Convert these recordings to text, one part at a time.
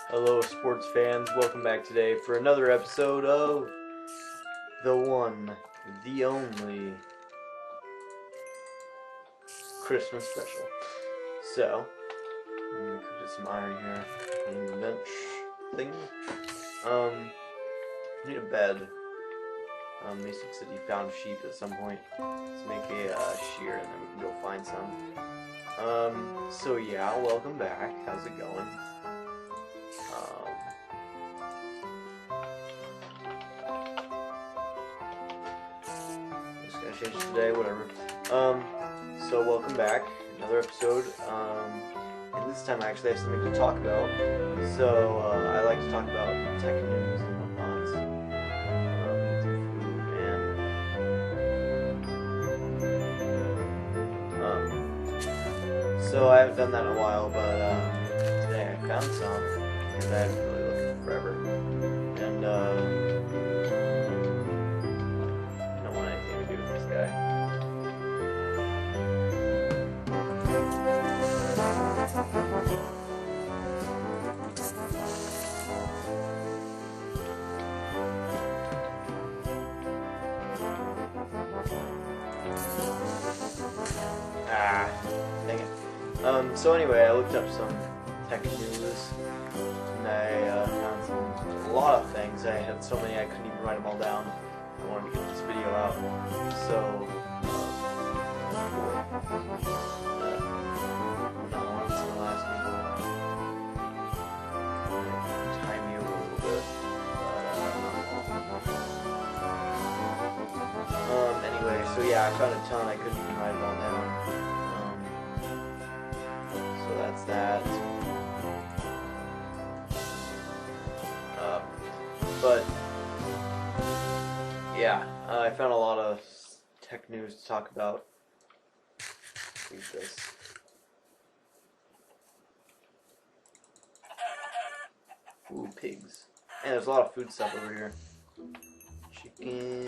Hello sports fans, welcome back today for another episode of the one, the only Christmas special. So, I'm gonna put some iron here in the bench thing. Need a bed. Mason said he found sheep at some point. Let's make a shear and then we can go find some. So yeah, welcome back. How's it going? Just gonna change it today, whatever. So welcome back, another episode. And this time I actually have something to talk about. So I like to talk about tech news and whatnot. So I haven't done that in a while, but today I found some because I haven't really looked for forever. And I don't want anything to do with this guy. Dang it. So anyway, I looked up some tech news, and I found a lot of things. I had so many I couldn't even write them all down. I wanted to get this video out. So, time you a little bit. Anyway, so yeah, I found a ton. I couldn't even write it all down. So that's that. But yeah, I found a lot of tech news to talk about. Read this. Ooh, pigs. And there's a lot of food stuff over here. Chicken.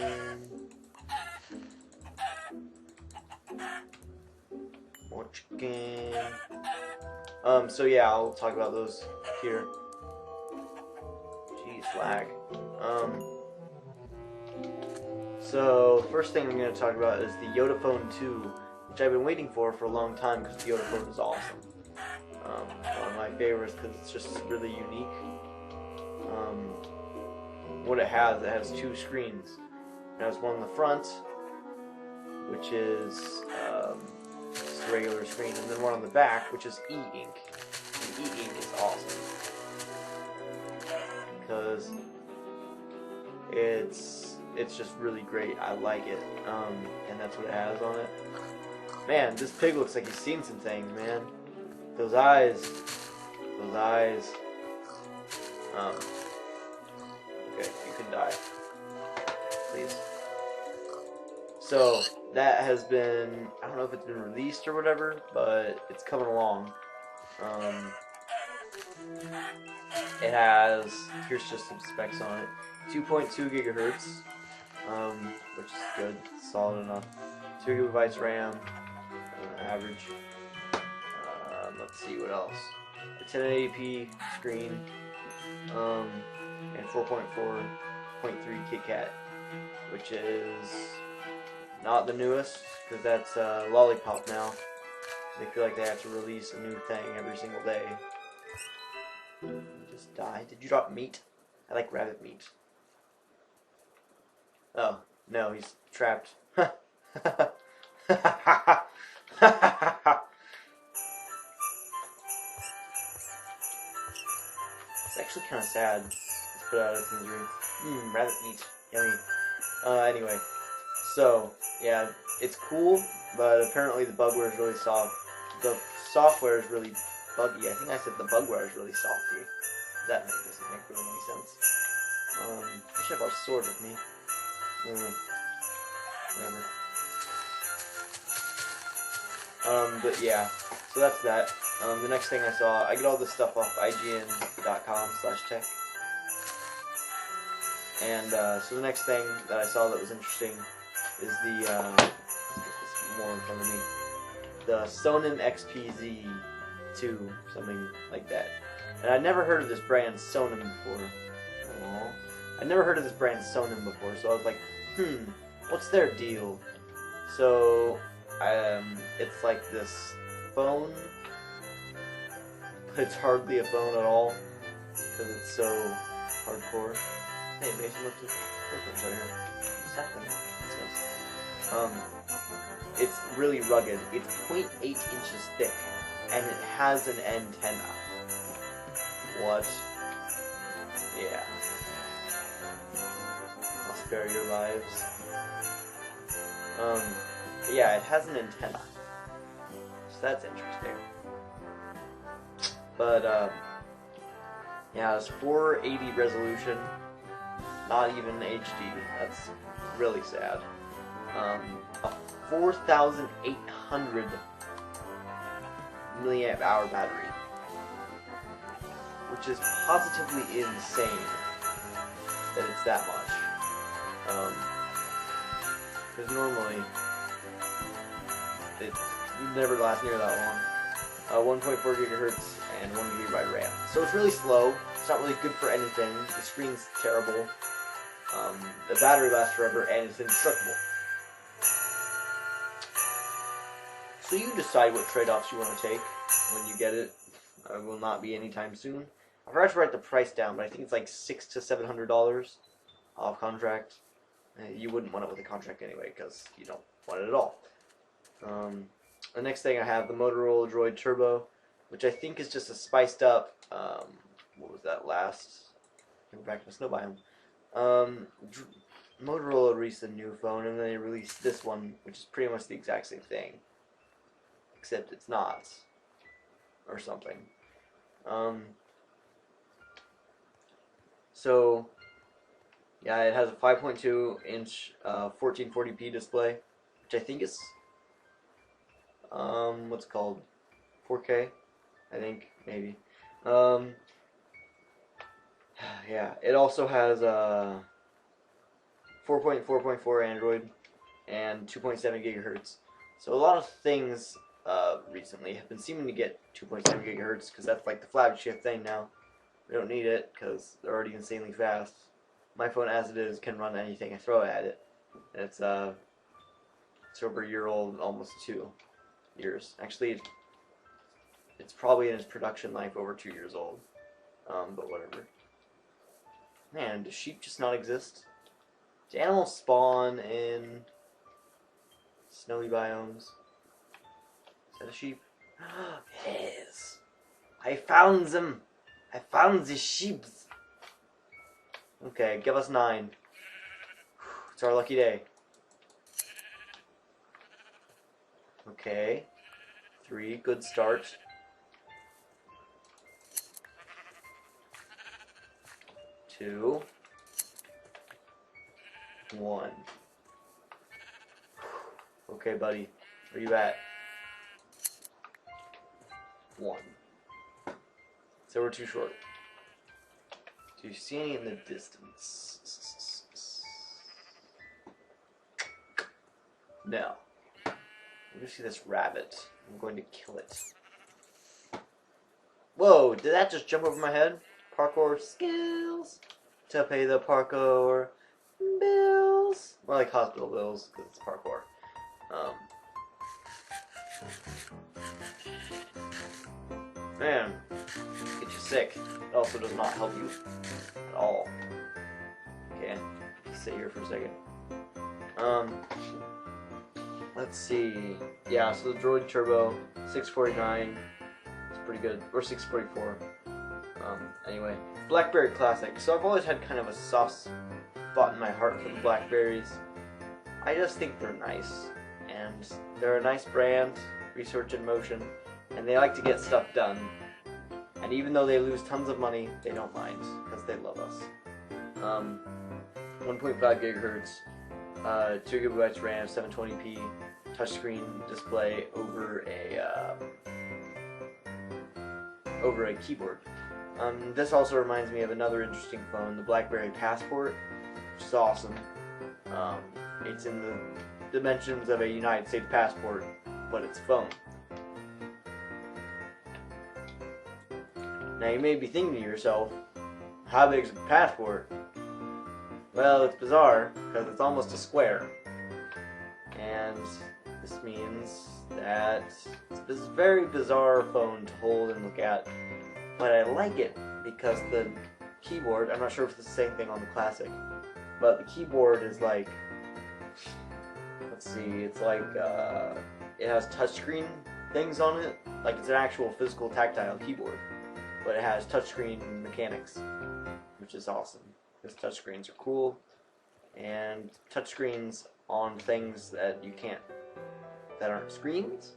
More chicken. So yeah, I'll talk about those here. Jeez, lag. So first thing I'm going to talk about is the Yotaphone 2, which I've been waiting for a long time because the Yotaphone is awesome. One of my favorites because it's just really unique. What it has two screens. It has one in the front, which is just a regular screen, and then one on the back, which is e-ink. And e-ink is awesome because it's just really great. I like it, and that's what it has on it. Man, this pig looks like he's seen some things, man. Those eyes. Okay, you can die, please. So that has been, I don't know if it's been released or whatever, but it's coming along. It has, here's just some specs on it. 2.2 gigahertz, which is good, solid enough. 2 gigabytes RAM, average. Let's see what else. A 1080p screen, and 4.4.3 KitKat, which is not the newest, because that's Lollipop now. They feel like they have to release a new thing every single day. You just die. Did you drop meat? I like rabbit meat. Oh, no, he's trapped. It's actually kind of sad. Let's put out its misery. Rabbit meat. Yummy. Anyway. So, yeah, it's cool, but apparently the bugware is really soft. The software is really buggy. I think I said the bugware is really softy. That doesn't make really any sense. I should have our sword with me. Whatever. But yeah, so that's that. The next thing I saw, I get all this stuff off IGN.com/tech. And so the next thing that I saw that was interesting is the, let's get this more in front of me, the Sonin XPZ 2, something like that. And I'd never heard of this brand Sonim before. Aww. I'd never heard of this brand Sonim before, so I was like, what's their deal? So, it's like this phone, but it's hardly a phone at all, because it's so hardcore. Hey, Mason, look at this right here. What's happening? It's really rugged. It's 0.8 inches thick, and it has an antenna. What? Yeah. I'll spare your lives. Yeah, it has an antenna. So that's interesting. But, yeah, it's 480 resolution. Not even HD. That's really sad. A 4,800 milliamp hour battery, which is positively insane that it's that much. Because normally it never lasts near that long. 1.4 gigahertz and 1 gigabyte RAM. So it's really slow. It's not really good for anything. The screen's terrible. The battery lasts forever, and it's indestructible. So you decide what trade-offs you want to take when you get it. It will not be anytime soon. I forgot to write the price down, but I think it's like $600 to $700 off contract. You wouldn't want it with a contract anyway, because you don't want it at all. The next thing I have the Motorola Droid Turbo, which I think is just a spiced up. What was that last? Go back to the snow biome. Motorola released a new phone, and then they released this one, which is pretty much the exact same thing, except it's not, or something. So, yeah, it has a 5.2 inch 1440p display, which I think is, what's it called, 4K, I think, maybe. Yeah, it also has 4.4.4 Android and 2.7 gigahertz. So a lot of things recently have been seeming to get 2.7 gigahertz because that's like the flagship thing now. We don't need it because they're already insanely fast. My phone, as it is, can run anything I throw at it. And it's over a year old, almost 2 years. Actually, it's probably in its production life over 2 years old. But whatever. Man, does sheep just not exist? Do animals spawn in snowy biomes? Is that a sheep? It is. I found them. I found the sheep. Okay, give us 9. It's our lucky day. Okay. 3, good start. 2, 1. Okay, buddy. Where you at? 1. So we're too short. Do you see any in the distance? No. Let me see this rabbit. I'm going to kill it. Whoa, did that just jump over my head? Parkour skills to pay the parkour bills. More like hospital bills, because it's parkour. Man, get you sick. It also does not help you at all. Okay, stay here for a second. Let's see. Yeah, so the Droid Turbo 649. It's pretty good, or 644. Anyway, BlackBerry Classic. So I've always had kind of a soft spot in my heart for the Blackberries. I just think they're nice, and they're a nice brand, research in motion, and they like to get stuff done. And even though they lose tons of money, they don't mind, because they love us. 1.5 gigahertz, 2 gigabytes RAM, 720p, touchscreen display over a keyboard. This also reminds me of another interesting phone, the BlackBerry Passport, which is awesome. It's in the dimensions of a United States passport, but it's a phone. Now you may be thinking to yourself, how big is the passport? Well, it's bizarre because it's almost a square. And this means that it's this very bizarre phone to hold and look at. But I like it because the keyboard, I'm not sure if it's the same thing on the Classic, but the keyboard is like, let's see, it's like, it has touchscreen things on it. Like it's an actual physical tactile keyboard, but it has touchscreen mechanics, which is awesome. Because touchscreens are cool, and touchscreens on things that you can't, that aren't screens,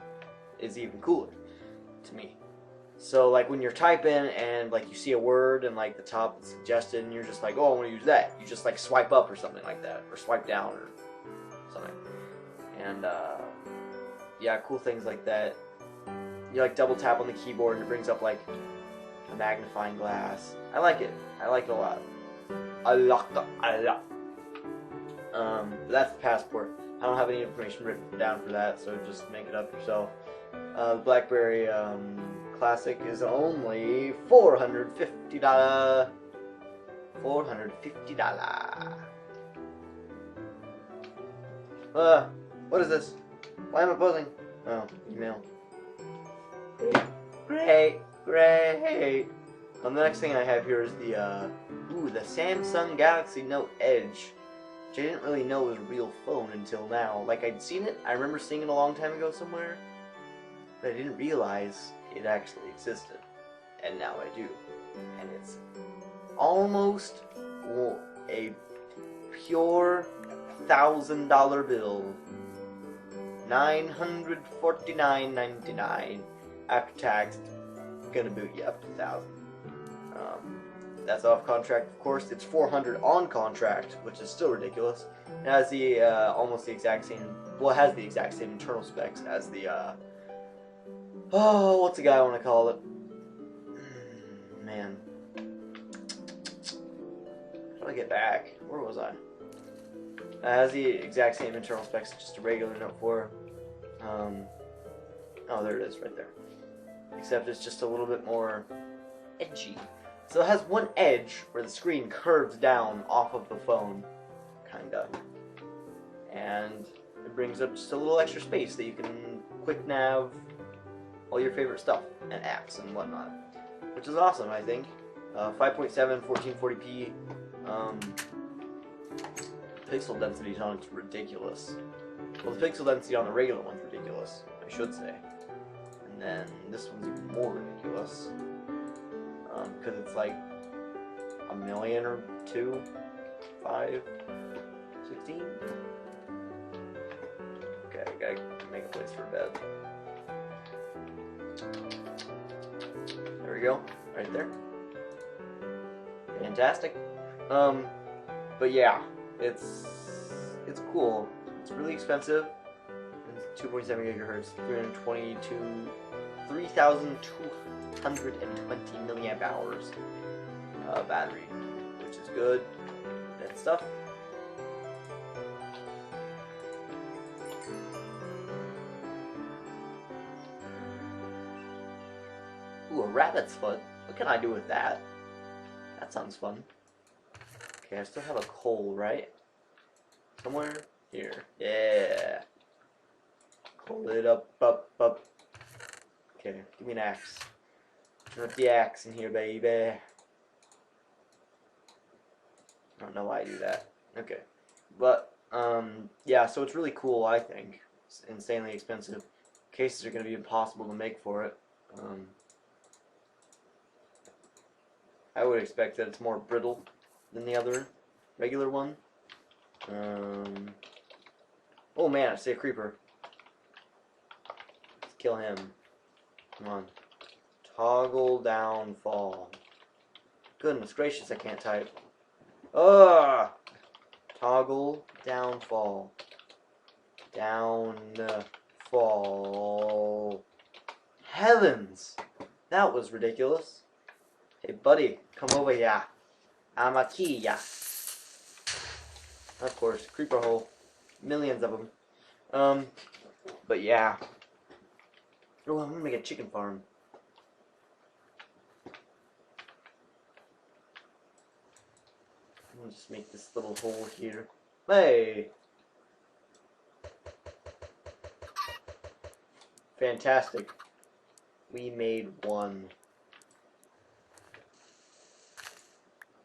is even cooler to me. So like when you're typing and like you see a word and like the top is suggested and you're just like, oh, I want to use that. You just like swipe up or something like that, or swipe down or something. And yeah, cool things like that. You like double tap on the keyboard and it brings up like a magnifying glass. I like it. I like it a lot. I like it a lot. But that's the passport. I don't have any information written down for that, so just make it up yourself. The BlackBerry Classic is only $450. $450. What is this? Why am I buzzing? Oh, email. Great. The next thing I have here is the Samsung Galaxy Note Edge, which I didn't really know was a real phone until now. Like, I'd seen it, I remember seeing it a long time ago somewhere, but I didn't realize it actually existed. And now I do. And it's almost a pure $1,000 bill. $949.99 after tax. Gonna boot you up to $1,000. That's off contract, of course. It's $400 on contract, which is still ridiculous. It has the almost the exact same. Well, it has the exact same internal specs as the. Oh, what's the guy I want to call it? Man, how do I get back? Where was I? It has the exact same internal specs, just a regular Note 4. Oh, there it is, right there. Except it's just a little bit more edgy. So it has one edge where the screen curves down off of the phone, kinda. And it brings up just a little extra space that you can quick nav all your favorite stuff and apps and whatnot. Which is awesome, I think. 5.7, 1440p. Pixel density on it's ridiculous. Well, the pixel density on the regular one's ridiculous, I should say. And then this one's even more ridiculous. Because it's like a million or 2, 5, 16. Okay, I gotta make a place for a bed. There we go, right there. Fantastic. But yeah, it's cool. It's really expensive. It's 2.7 gigahertz, 3,220 milliamp hours battery, which is good. That stuff. Ooh, a rabbit's foot. What can I do with that? That sounds fun. Okay, I still have a coal, right? Somewhere here. Yeah. Coal it up. Okay, give me an axe. Turn up the axe in here, baby. I don't know why I do that. Okay. But, yeah, so it's really cool, I think. It's insanely expensive. Cases are going to be impossible to make for it. I would expect that it's more brittle than the other regular one. Oh man, I see a creeper. Let's kill him. Come on. Toggle down fall. Goodness gracious, I can't type. Ugh! Toggle down fall. Down fall. Heavens! That was ridiculous. Hey buddy, come over here. I'm a key, ya. Of course, creeper hole. Millions of them. But yeah. Oh, I'm gonna make a chicken farm. just make this little hole here. Hey! Fantastic. We made one.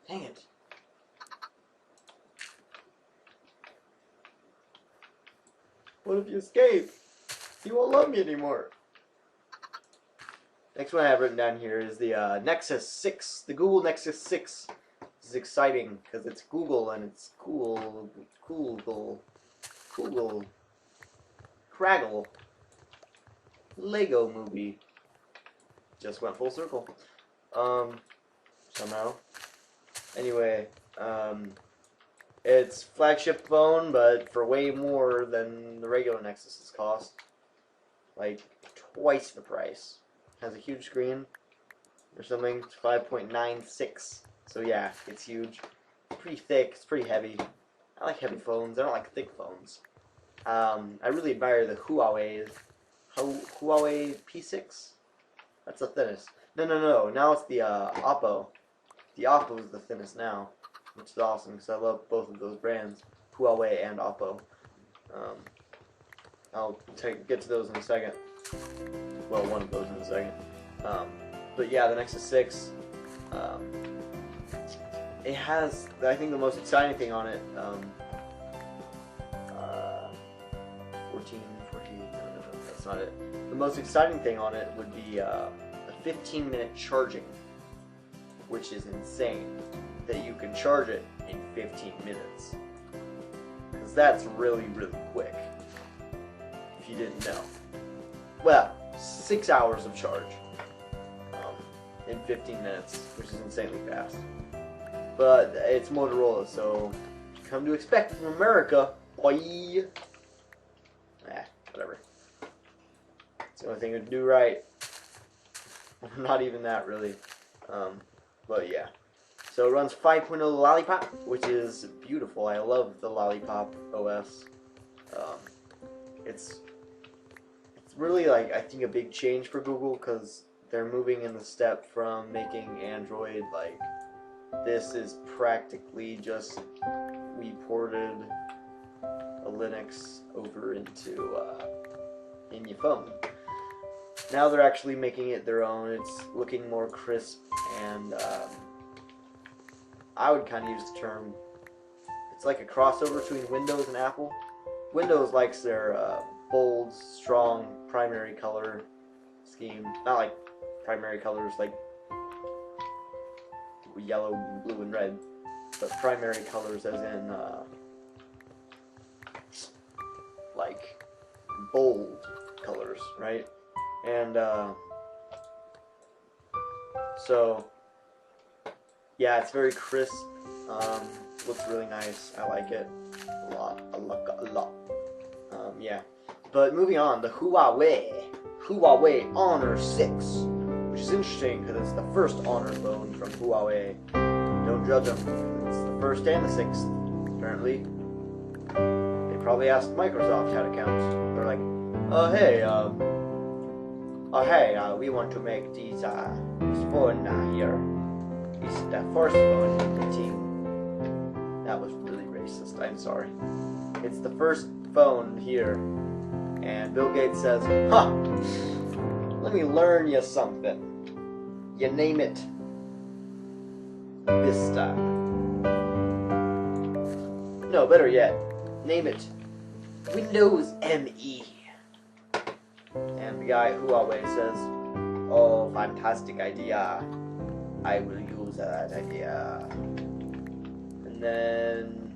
Dang it. What if you escape? He won't love me anymore. Next one I have written down here is the Nexus 6. The Google Nexus 6. This is exciting because it's Google and it's cool. Google. Craggle. Lego movie. Just went full circle. Somehow. Anyway, it's flagship phone, but for way more than the regular Nexus's cost. Like, twice the price. Has a huge screen or something. It's 5.96. So yeah, it's huge. It's pretty thick. It's pretty heavy. I like heavy phones. I don't like thick phones. I really admire the Huawei P6. That's the thinnest. No. Now it's the Oppo. The Oppo is the thinnest now, which is awesome because I love both of those brands, Huawei and Oppo. I'll get to those in a second. Well, one of those in a second. But yeah, the Nexus 6. It has, I think, the most exciting thing on it. 14. No, that's not it. The most exciting thing on it would be a 15-minute charging, which is insane. That you can charge it in 15 minutes. Because that's really, really quick. If you didn't know. Well, 6 hours of charge in 15 minutes, which is insanely fast. But it's Motorola, so come to expect from America, boy. Whatever. It's the only thing to do right. Not even that, really. But yeah. So it runs 5.0 Lollipop, which is beautiful. I love the Lollipop OS. It's really, like, I think a big change for Google because they're moving in the step from making Android like this is practically just we ported a Linux over into in your phone. Now they're actually making it their own. It's looking more crisp, and I would kind of use the term, it's like a crossover between Windows and Apple. Windows likes their bold, strong primary color scheme. Not like primary colors like yellow, blue, and red, but primary colors as in like bold colors, right? And so yeah, it's very crisp. Looks really nice. I like it a lot. Yeah. But moving on, the Huawei Honor 6, which is interesting because it's the first Honor phone from Huawei. Don't judge them. It's the first and the sixth, apparently. They probably asked Microsoft how to count. They're like, hey, we want to make this phone here. It's the first phone in the team. That was really racist. I'm sorry. It's the first phone here. And Bill Gates says, let me learn you something. You name it Vista. No, better yet, name it Windows ME. And the guy at Huawei says, oh, fantastic idea. I will use that idea. And then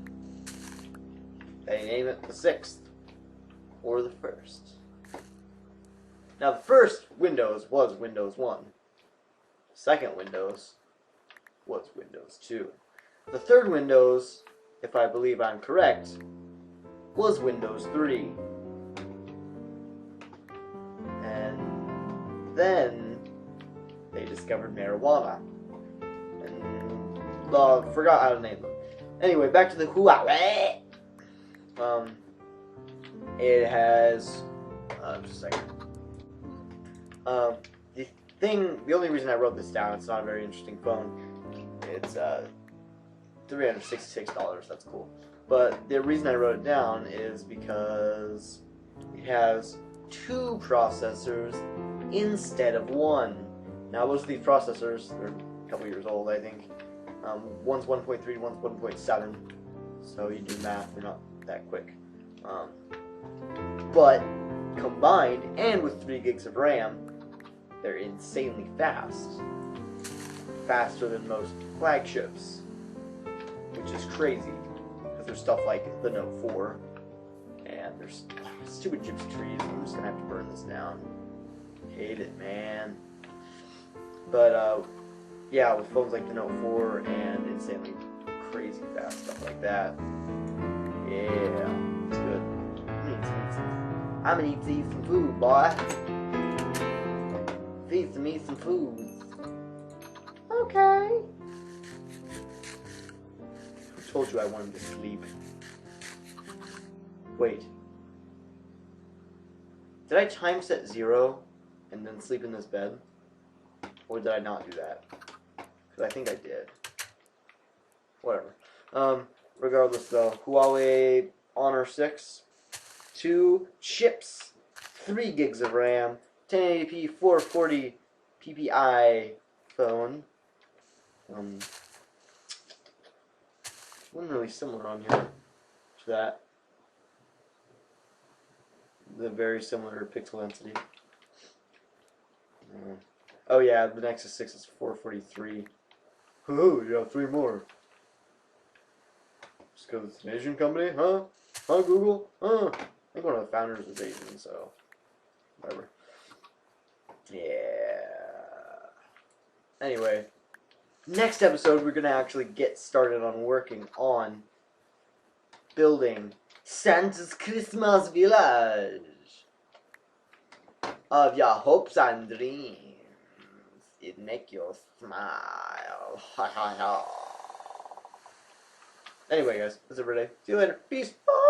they name it the 6th. Or the 1st. Now the first Windows was Windows 1. The second Windows was Windows 2. The third Windows, if I believe I'm correct, was Windows 3. And then they discovered marijuana. And forgot how to name them. Anyway, back to the Huawei. It has just a second. The only reason I wrote this down, it's not a very interesting phone. It's $366. That's cool. But the reason I wrote it down is because it has 2 processors instead of 1. Now, most of these processors, they're a couple years old, I think. One's 1.3, one's 1.7. So you do math, they're not that quick. But combined and with 3 gigs of RAM, they're insanely fast. Faster than most flagships, which is crazy. Because there's stuff like the Note 4, and there's stupid gypsy trees. I'm just gonna have to burn this down. Hate it, man. But yeah, with phones like the Note 4 and insanely crazy fast stuff like that, yeah, it's good. I'm gonna eat some food, boy. Feed me some food. Okay. Who told you I wanted to sleep? Wait. Did I time set 0 and then sleep in this bed? Or did I not do that? Because I think I did. Whatever. Regardless though, Huawei Honor 6. 2 chips. 3 gigs of RAM. 1080p 440 ppi phone. One really similar on here to that. The very similar pixel density. Oh yeah, the Nexus 6 is 443. Oh, you have 3 more. Just because it's an Asian company, huh? Huh, Google? Huh? I think one of the founders was Asian, so whatever. Yeah. Anyway, next episode we're gonna actually get started on working on building Santa's Christmas village of your hopes and dreams. It make you smile. Ha ha ha. Anyway, guys, that's it for today. See you later. Peace. Bye.